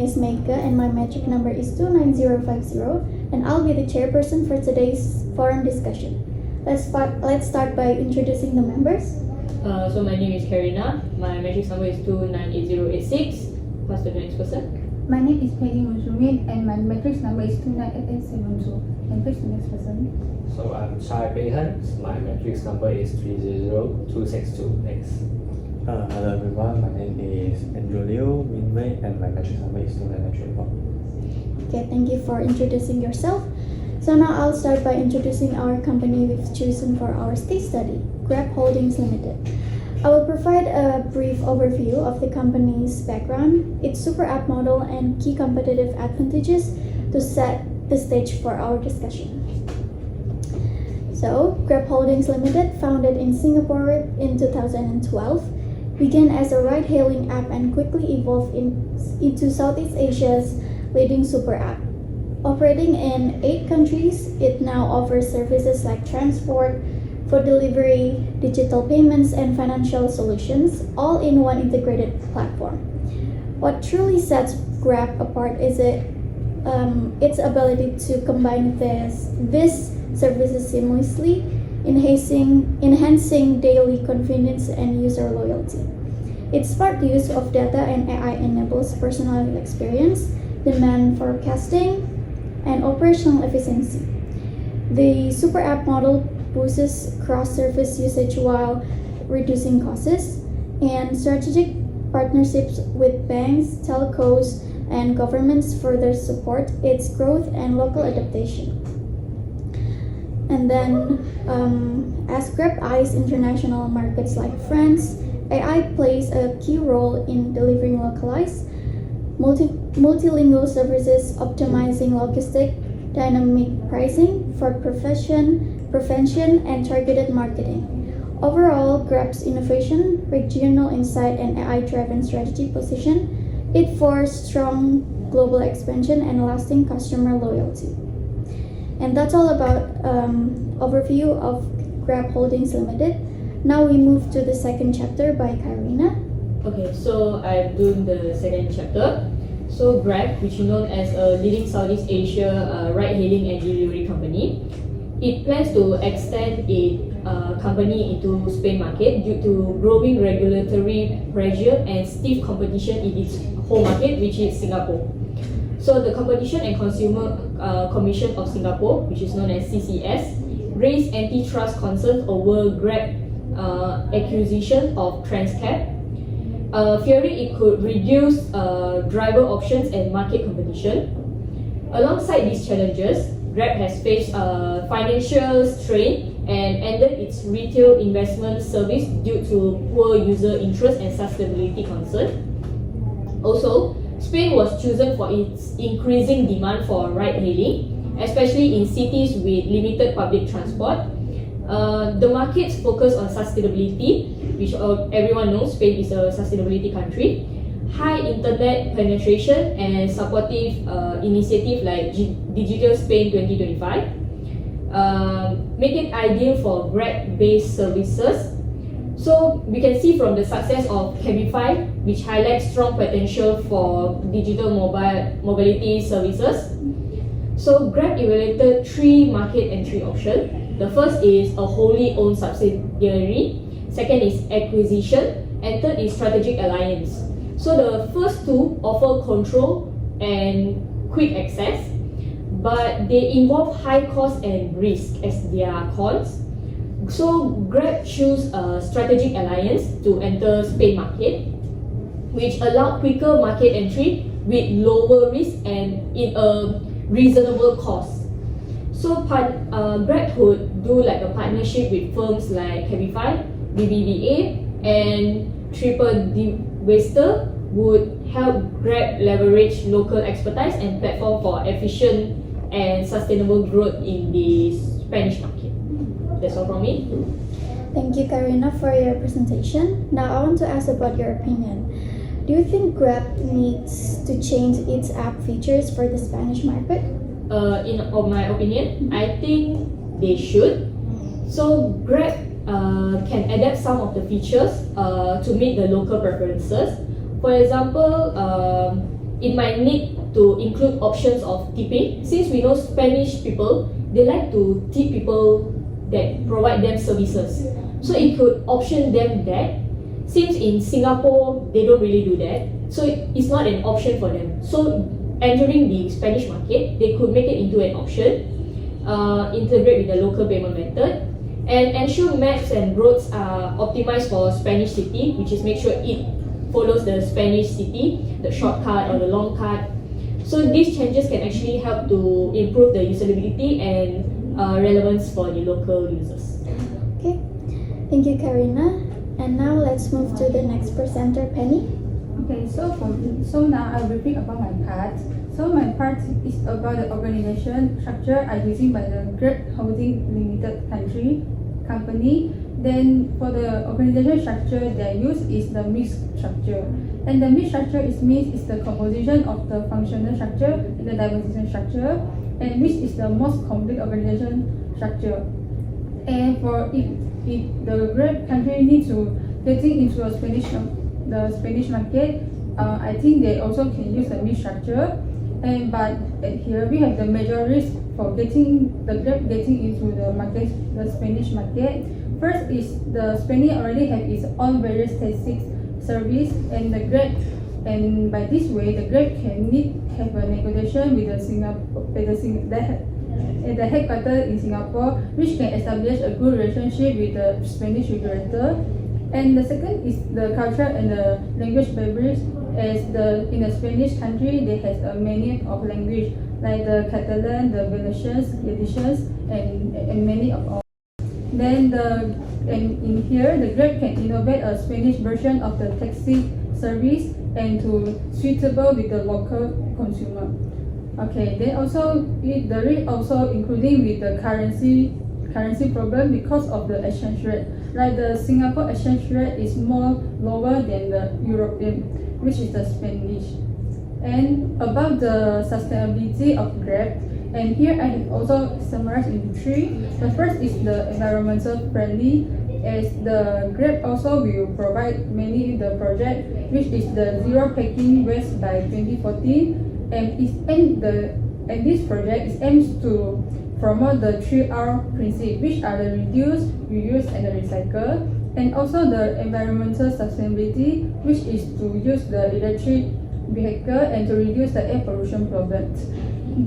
is MEIKE and my metric number is 29050, and I'll be the chairperson for today's forum discussion. Let's start by introducing the members. So my name is KAYREENA. My metric number is 298086. Pass to the next person. My name is PHEI and my matrix number is 298872. And please the next person. So I'm my matrix number is 300262. Next. Hello everyone, my name is LIEW, and my matrix number is 2934. Okay, thank you for introducing yourself. So now I'll start by introducing our company we've chosen for our case study, Grab Holdings Limited. I will provide a brief overview of the company's background, its super app model, and key competitive advantages to set the stage for our discussion. So, Grab Holdings Limited, founded in Singapore in 2012, began as a ride-hailing app and quickly evolved into Southeast Asia's leading super app. Operating in 8 countries, it now offers services like transport, food delivery, digital payments, and financial solutions, all in one integrated platform. What truly sets Grab apart is its ability to combine these services seamlessly, enhancing daily convenience and user loyalty. Its smart use of data and AI enables personalized experience, demand forecasting, and operational efficiency. The super app model boosts cross-service usage while reducing costs, and strategic partnerships with banks, telcos, and governments further support its growth and local adaptation. And then, as Grab eyes international markets like France, AI plays a key role in delivering localized, multilingual services, optimizing logistics, dynamic pricing, fraud prevention, and targeted marketing. Overall, Grab's innovation, regional insight, and AI-driven strategy position it for strong global expansion and lasting customer loyalty. And that's all about overview of Grab Holdings Limited. Now we move to the second chapter by KAYREENA. Okay, so I'm doing the second chapter. So Grab, which is known as a leading Southeast Asia ride-hailing and delivery company, it plans to extend its company into Spain market due to growing regulatory pressure and stiff competition in its home market, which is Singapore. So the Competition and Consumer Commission of Singapore, which is known as CCS, raised antitrust concerns over Grab acquisition of Transcab, fearing it could reduce driver options and market competition. Alongside these challenges, Grab has faced financial strain and ended its retail investment service due to poor user interest and sustainability concerns. Also, Spain was chosen for its increasing demand for ride-hailing, especially in cities with limited public transport. The market's focus on sustainability, which everyone knows Spain is a sustainability country, high internet penetration, and supportive initiatives like Digital Spain 2025 make it ideal for Grab-based services. So we can see from the success of PHEI, which highlights strong potential for digital mobility services. So Grab evaluated 3 market entry options. The first is a wholly owned subsidiary, second is acquisition, and third is strategic alliance. So the first 2 offer control and quick access, but they involve high cost and risk as their cons. So Grab chose a strategic alliance to enter Spain market, which allowed quicker market entry with lower risk and in a reasonable cost. So Grab could do like a partnership with firms like PHEI, BBVA, and TripAdvisor would help Grab leverage local expertise and platform for efficient and sustainable growth in the Spanish market. That's all from me. Thank you, KAYREENA, for your presentation. Now I want to ask about your opinion. Do you think Grab needs to change its app features for the Spanish market? In my opinion, I think they should. So Grab can adapt some of the features to meet the local preferences. For example, it might need to include options of tipping, since we know Spanish people, they like to tip people that provide them services. So it could option them that. Since in Singapore, they don't really do that, so it's not an option for them. So entering the Spanish market, they could make it into an option, integrate with the local payment method, and ensure maps and roads are optimized for Spanish city, which is make sure it follows the Spanish city, the shortcut or the long cut. So these changes can actually help to improve the usability and relevance for the local users. Okay, thank you, KAYREENA. And now let's move to the next presenter, Penny. Okay, so now I'll repeat about my part. So my part is about the organization structure are using by the Grab Holding Limited company. Then for the organization structure they use is the mixed structure. And the mixed structure is the composition of the functional structure and the diversity structure. And mixed is the most complete organization structure. And for if the Grab country needs to getting into the Spanish market, I think they also can use the mixed structure. But here we have the major risk for getting the Grab getting into the Spanish market. First is the Spanish already have its own various taxi service, and the Grab, and by this way the Grab can have a negotiation with the headquarters in Singapore, which can establish a good relationship with the Spanish regulator. And the second is the culture and the language barriers. As in the Spanish country, they have many of language like the Catalan, the Valencians, Galicians, and many of all. Then in here, the Grab can innovate a Spanish version of the taxi service and to suitable with the local consumer. Okay, then also the risk also including with the currency problem because of the exchange rate. Like the Singapore exchange rate is more lower than the European, which is the Spanish. And about the sustainability of Grab, and here I have also summarized in three. The first is the environmental friendly, as the Grab also will provide many the project, which is the zero packing waste by 2014. And this project aims to promote the 3R principle, which are the reduce, reuse, and the recycle, and also the environmental sustainability, which is to use the electric vehicle and to reduce the air pollution problems.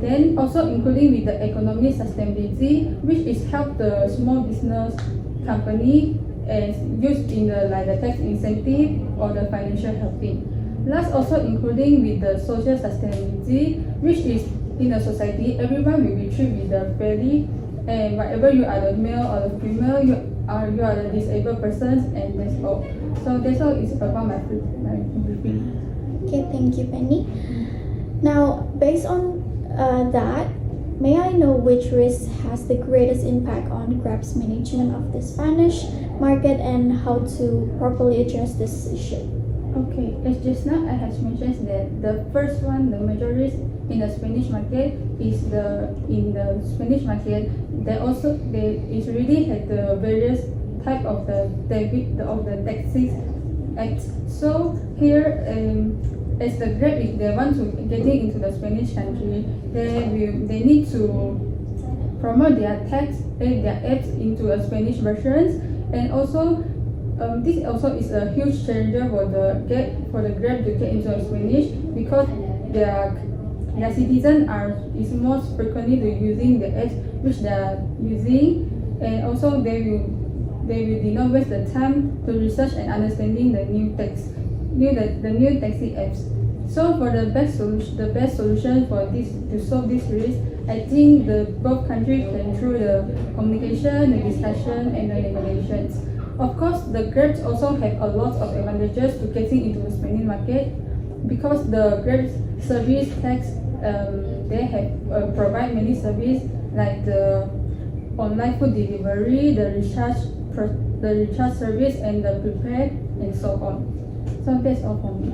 Then also including with the economic sustainability, which is help the small business company and used in the tax incentive or the financial helping. Last, also including with the social sustainability, which is in a society, everyone will be treated with the fairly, and whatever you are the male or the female, you are the disabled persons, and that's all. So that's all is about my briefing. Okay, thank you, Penny. Now, based on that, may I know which risk has the greatest impact on Grab's management of the Spanish market and how to properly address this issue? Okay, as just now I have mentioned that the first one, the major risk in the Spanish market is in the Spanish market they is really had the various type of the taxi acts. So here as the Grab, if they want to getting into the Spanish country, they need to promote their apps into a Spanish versions, and also this also is a huge challenger for the Grab to get into Spanish, because their citizens is most frequently using the apps which they are using, and also they will not waste the time to research and understanding the new taxi apps. So for the best solution for this to solve this risk, I think both countries can through the communication, the discussion, and the negotiations. Of course, the Grabs also have a lot of advantages to getting into the Spanish market, because the Grab service tax they have provide many service like the online food delivery, the recharge service, and the prepaid, and so on. So that's all for me.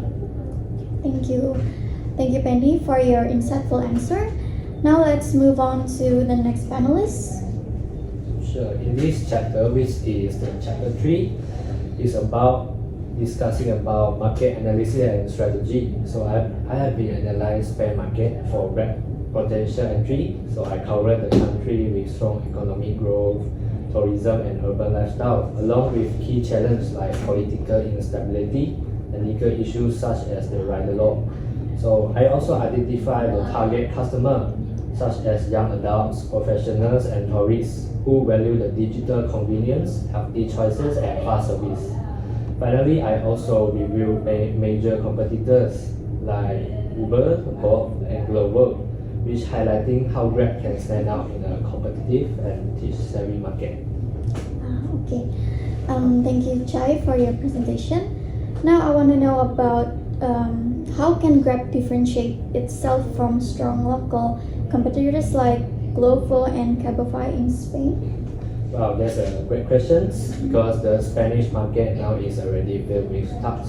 Thank you, Penny, for your insightful answer. Now let's move on to the next panelist. Sure. In this chapter, which is the chapter 3, is about discussing about market analysis and strategy. So I have been analyzed Spain market for Grab potential entry. So I covered the country with strong economic growth, tourism and urban lifestyle, along with key challenges like political instability and legal issues such as the rider law. So I also identify the target customer such as young adults, professionals and tourists who value the digital convenience, healthy choices and fast service. Finally, I also review major competitors like Uber, Bolt and Global, which highlighting how Grab can stand out in a competitive and tech-savvy market. Okay. Thank you, Chai, for your presentation. Now I want to know about how can Grab differentiate itself from strong local competitors like Glovo and PHEI in Spain? Wow, that's a great question because the Spanish market now is already filled with tough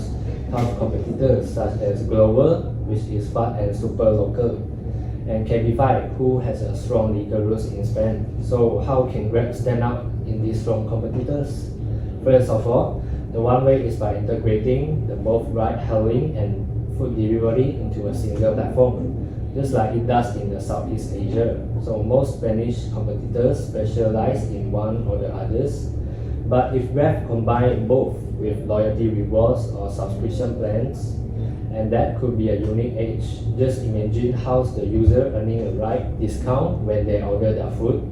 competitors such as Glovo, which is fast and super local, and PHEI, who has a strong legal roots in Spain. So how can Grab stand out in these strong competitors? First of all, the one way is by integrating the both ride-hailing and food delivery into a single platform, just like it does in the Southeast Asia. So most Spanish competitors specialize in one or the others. But if Grab combine both with loyalty rewards or subscription plans, and that could be a unique edge. Just imagine how the user earning a ride discount when they order their food,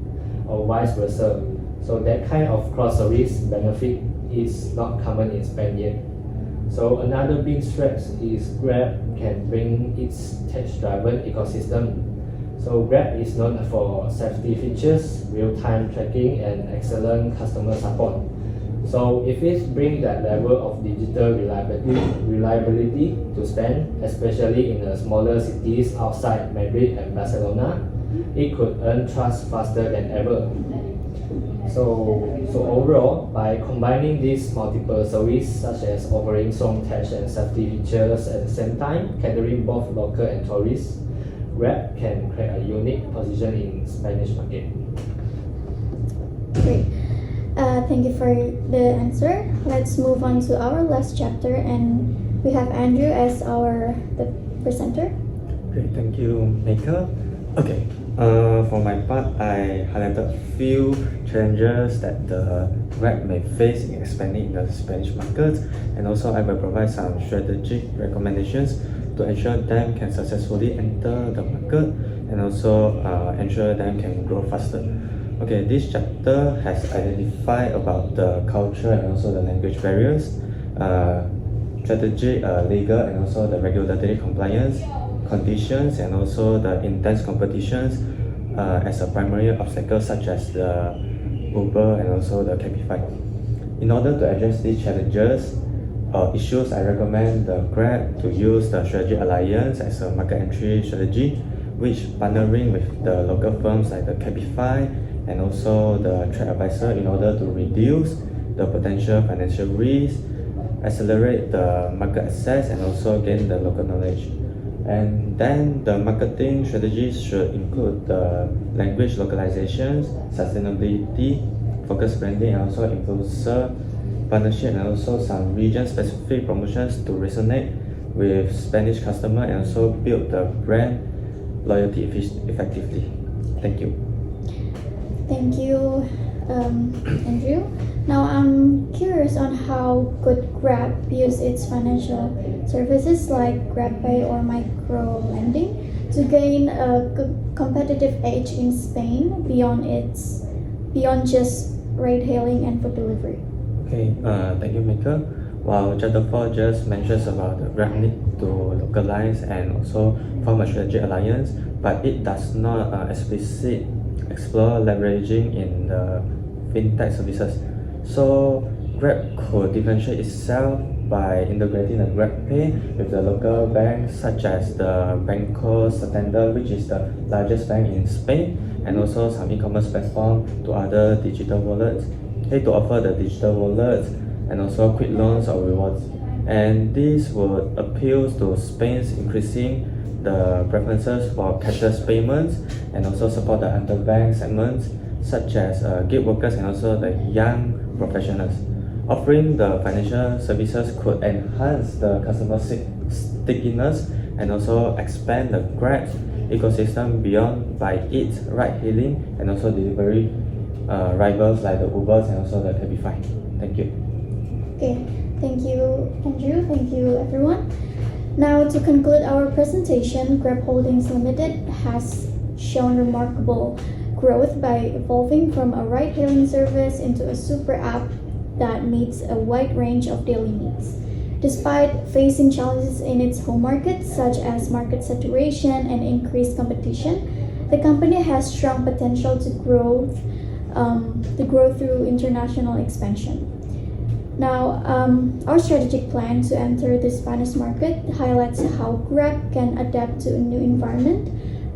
or vice versa. So that kind of cross-service benefit is not common in Spain yet. So another big strength is Grab can bring its tech-driven ecosystem. So Grab is known for safety features, real-time tracking, and excellent customer support. So if it brings that level of digital reliability to Spain, especially in the smaller cities outside Madrid and Barcelona, it could earn trust faster than ever. So overall, by combining these multiple services such as offering strong tech and safety features at the same time, catering both local and tourists, Grab can create a unique position in Spanish market. Great. Thank you for the answer. Let's move on to our last chapter, and we have Andrew as the presenter. Okay, thank you, MEIKE. Okay, for my part, I highlighted a few challenges that the Grab may face in expanding in the Spanish market, and also I will provide some strategic recommendations to ensure them can successfully enter the market and also ensure them can grow faster. Okay, this chapter has identified about the culture and also the language barriers, strategic, legal and also the regulatory compliance, conditions and also the intense competitions as a primary obstacle such as the Uber and also the PHEI. In order to address these challenges or issues, I recommend the Grab to use the strategic alliance as a market entry strategy, which partnering with the local firms like the PHEI and also the trade advisor in order to reduce the potential financial risk, accelerate the market access and also gain the local knowledge. And then the marketing strategies should include the language localizations, sustainability, focused branding and also influencer partnership and also some region-specific promotions to resonate with Spanish customer and also build the brand loyalty effectively. Thank you. Thank you, Andrew. Now I'm curious on how could Grab use its financial services like GrabPay or micro lending to gain a competitive edge in Spain beyond just ride hailing and food delivery. Okay, thank you, MEIKE. While Chapter 4 just mentions about the Grab need to localize and also form a strategic alliance, but it does not explicitly explore leveraging in the fintech services. So Grab could differentiate itself by integrating the GrabPay with the local banks such as the Banco Santander, which is the largest bank in Spain, and also some e-commerce platform to other digital wallets, to offer the digital wallets and also quick loans or rewards. And this would appeal to Spain's increasing the preferences for cashless payments and also support the underbanked segments such as gig workers and also the young professionals. Offering the financial services could enhance the customer stickiness and also expand the Grab ecosystem beyond by its ride-hailing and also delivery rivals like the Ubers and also the KAYREENA. Thank you. Okay, thank you, Andrew. Thank you, everyone. Now, to conclude our presentation, Grab Holdings Limited has shown remarkable growth by evolving from a ride-hailing service into a super app that meets a wide range of daily needs. Despite facing challenges in its home market, such as market saturation and increased competition, the company has strong potential to grow through international expansion. Now, our strategic plan to enter the Spanish market highlights how Grab can adapt to a new environment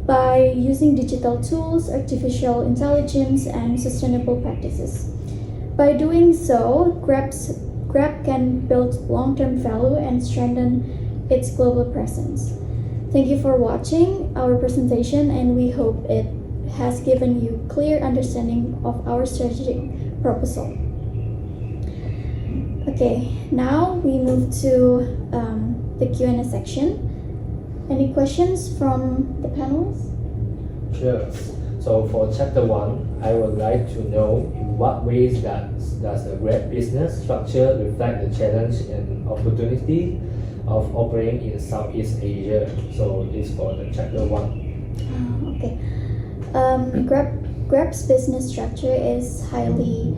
by using digital tools, artificial intelligence, and sustainable practices. By doing so, Grab can build long-term value and strengthen its global presence. Thank you for watching our presentation, and we hope it has given you clear understanding of our strategic proposal. Okay, now we move to the Q&A section. Any questions from the panelists? Sure. So for chapter 1, I would like to know in what ways does the Grab business structure reflect the challenge and opportunity of operating in Southeast Asia. So it's for the chapter 1. Okay. Grab's business structure is highly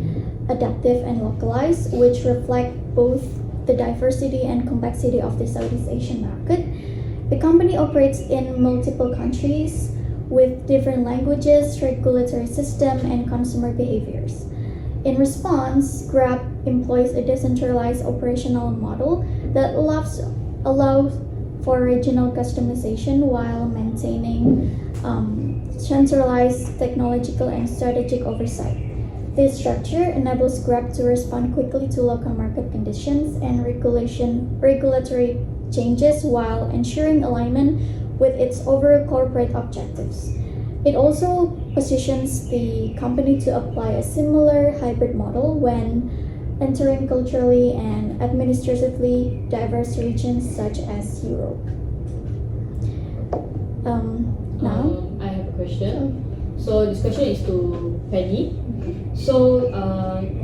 adaptive and localized, which reflect both the diversity and complexity of the Southeast Asian market. The company operates in multiple countries with different languages, regulatory system, and consumer behaviors. In response, Grab employs a decentralized operational model that allows for regional customization while maintaining centralized technological and strategic oversight. This structure enables Grab to respond quickly to local market conditions and regulatory changes while ensuring alignment with its overall corporate objectives. It also positions the company to apply a similar hybrid model when entering culturally and administratively diverse regions such as Europe. I have a question. So this question is to Penny. So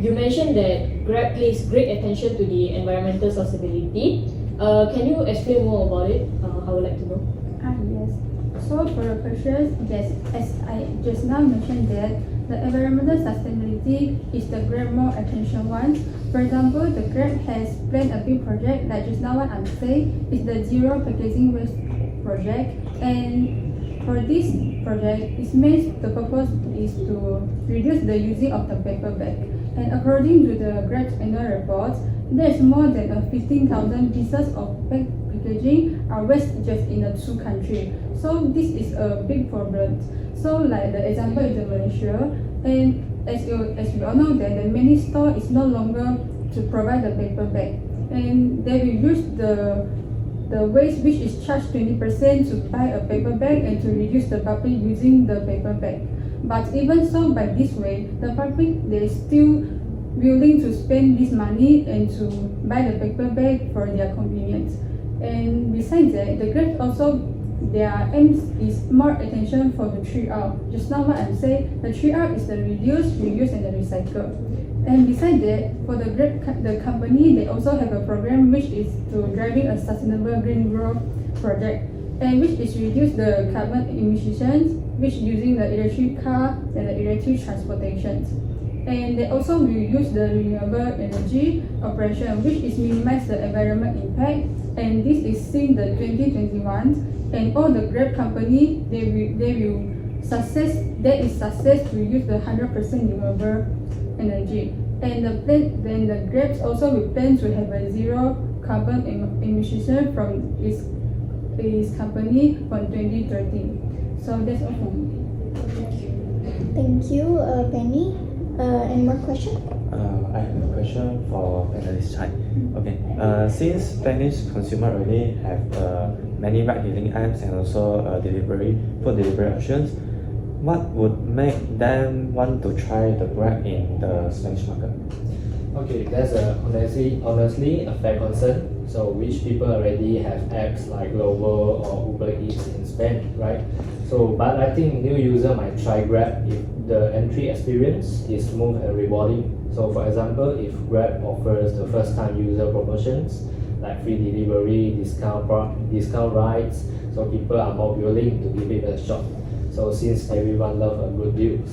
you mentioned that Grab pays great attention to the environmental sustainability. Can you explain more about it? I would like to know. Yes. So for the question, yes, as I just now mentioned that the environmental sustainability is the Grab more attention one. For example, the Grab has planned a big project, like just now what I'm saying, is the zero packaging waste project. And for this project, the purpose is to reduce the using of the paper bag. And according to the Grab's annual report, there's more than 15,000 pieces of packaging are wasted just in the 2 countries. So this is a big problem. So like the example is Malaysia, and as we all know that the many store is no longer to provide the paper bag, and they will use the waste which is charged 20% to buy a paper bag and to reduce the public using the paper bag. But even so, by this way, the public they still willing to spend this money and to buy the paper bag for their convenience. And besides that, the Grab also their aims is more attention for the 3R. Just now what I'm saying, the 3R is the reduce, reuse, and the recycle. And besides that, for the Grab the company, they also have a program which is to driving a sustainable green growth project, and which is reduce the carbon emissions, which using the electric car and the electric transportations. And they also will use the renewable energy operation, which is minimize the environment impact. And this is since the 2021, and all the Grab company they will success to use the 100% renewable energy. And the Grab also will plan to have a zero carbon emission from its company from 2030. So that's all from me. Thank you, Penny. Any more questions? I have a question for panelist Chai. Okay, since Spanish consumer already have many ride-hailing apps and also food delivery options, what would make them want to try the Grab in the Spanish market? Okay, that's honestly a fair concern. So which people already have apps like Glovo or Uber Eats in Spain, right? So, but I think new user might try Grab if the entry experience is smooth and rewarding. So for example, if Grab offers the first time user promotions like free delivery, discount rides, so people are more willing to give it a shot. So since everyone loves a good deals.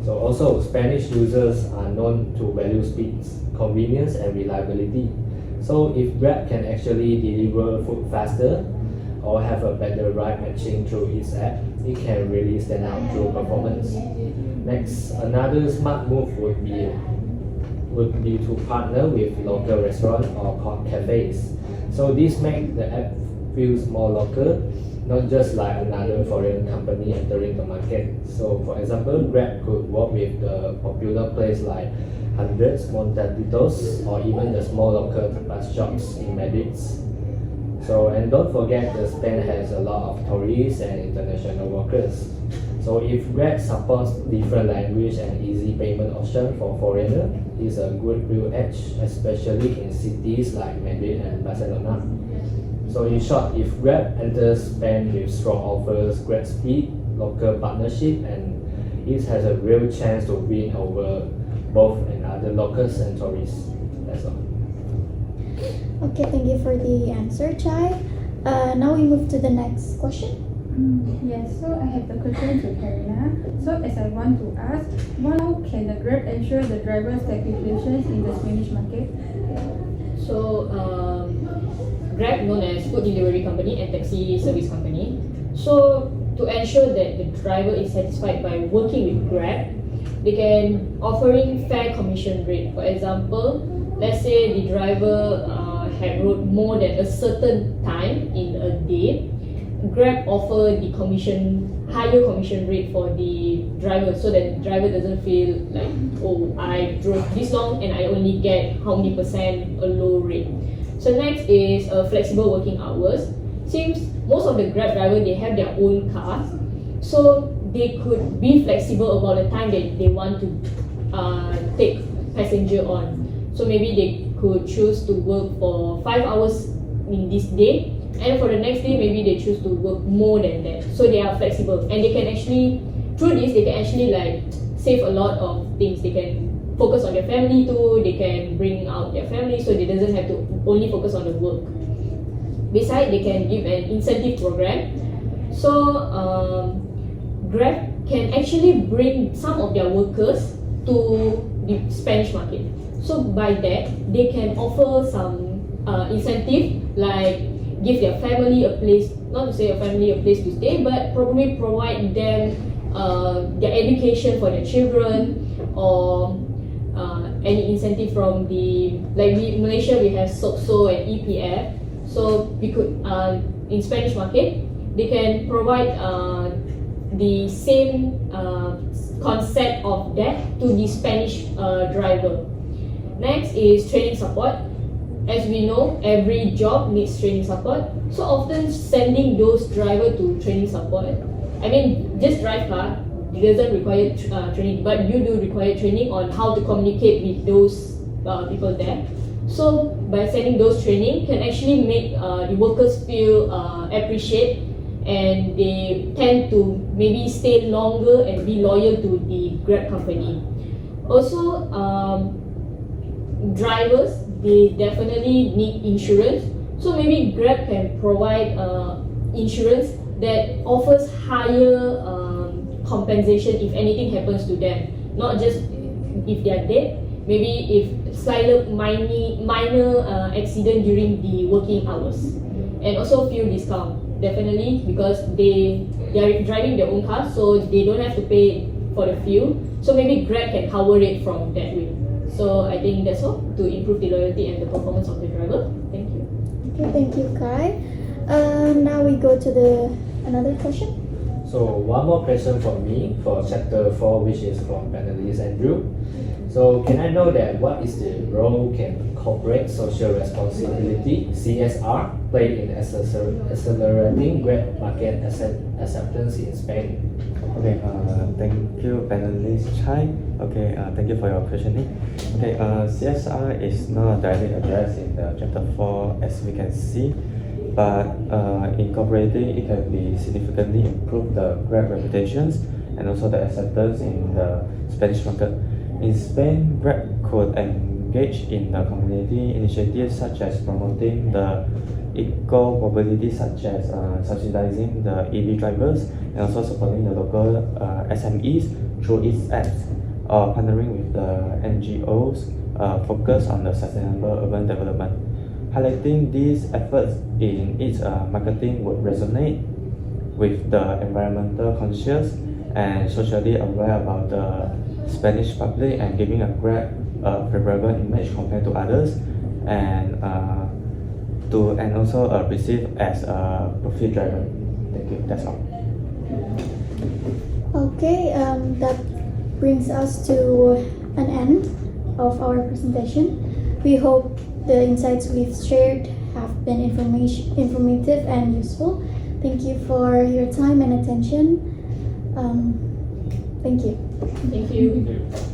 So also, Spanish users are known to value speeds, convenience and reliability. So if Grab can actually deliver food faster or have a better ride matching through its app, it can really stand out through performance. Next, another smart move would be to partner with local restaurants or cafes. So this makes the app feels more local, not just like another foreign company entering the market. So for example, Grab could work with the popular place like Hundreds, Montaditos, or even the small local tapas shops in Madrid. So, and don't forget that Spain has a lot of tourists and international workers. So if Grab supports different language and easy payment option for foreigners, it's a good real edge, especially in cities like Madrid and Barcelona. So in short, if Grab enters Spain with strong offers, great speed, local partnership, and it has a real chance to win over both and other locals and tourists. That's all. Okay, thank you for the answer, Chai. Now we move to the next question. Yes, so I have the question to KAYREENA. So as I want to ask, how can the Grab ensure the driver's qualifications in the Spanish market? So, Grab, known as food delivery company and taxi service company. So, to ensure that the driver is satisfied by working with Grab, they can offering fair commission rate. For example, let's say the driver had rode more than a certain time in a day, Grab offer the higher commission rate for the driver, so that the driver doesn't feel like, oh, I drove this long and I only get how many percent a low rate. So next is flexible working hours. Since most of the Grab drivers, they have their own cars, so they could be flexible about the time that they want to take passenger on. So maybe they could choose to work for 5 hours in this day, and for the next day maybe they choose to work more than that. So they are flexible, and they can actually, through this, they can actually like save a lot of things. They can focus on their family too, they can bring out their family, so they doesn't have to only focus on the work. Besides, they can give an incentive program. So Grab can actually bring some of their workers to the Spanish market. So by that, they can offer some incentive, like give their family a place, not to say a family a place to stay, but probably provide them their education for their children, or any incentive from the, like Malaysia we have SOCSO and EPF. So we could, in Spanish market, they can provide the same concept of that to the Spanish driver. Next is training support. As we know, every job needs training support. So often sending those drivers to training support. I mean, just drive car, it doesn't require training, but you do require training on how to communicate with those people there. So by sending those training can actually make the workers feel appreciated, and they tend to maybe stay longer and be loyal to the Grab company. Also, drivers, they definitely need insurance. So maybe Grab can provide insurance that offers higher compensation if anything happens to them. Not just if they are dead, maybe if slight minor accident during the working hours. And also fuel discount, definitely, because they are driving their own car, so they don't have to pay for the fuel. So maybe Grab can cover it from that way. So I think that's all to improve the loyalty and the performance of the driver. Thank you. Okay, thank you, Kai. Now we go to another question. So one more question from me for chapter 4, which is from panelist Andrew. So can I know that what is the role can corporate social responsibility (CSR) play in accelerating grad market acceptance in Spain? Okay, thank you, panelist Chai. Okay, thank you for your questioning. Okay, CSR is not directly addressed in the chapter 4 as we can see, but incorporating it can be significantly improve the grad reputations and also the acceptance in the Spanish market. In Spain, grad could engage in the community initiatives such as promoting the eco-mobility, such as subsidizing the EV drivers and also supporting the local SMEs through its apps or partnering with the NGOs focused on the sustainable urban development. Highlighting these efforts in its marketing would resonate with the environmental conscious and socially aware about the Spanish public and giving a grad favorable image compared to others, and also perceived as a profit driver. Thank you. That's all. Okay, that brings us to an end of our presentation. We hope the insights we've shared have been informative and useful. Thank you for your time and attention. Thank you. Thank you. Thank you.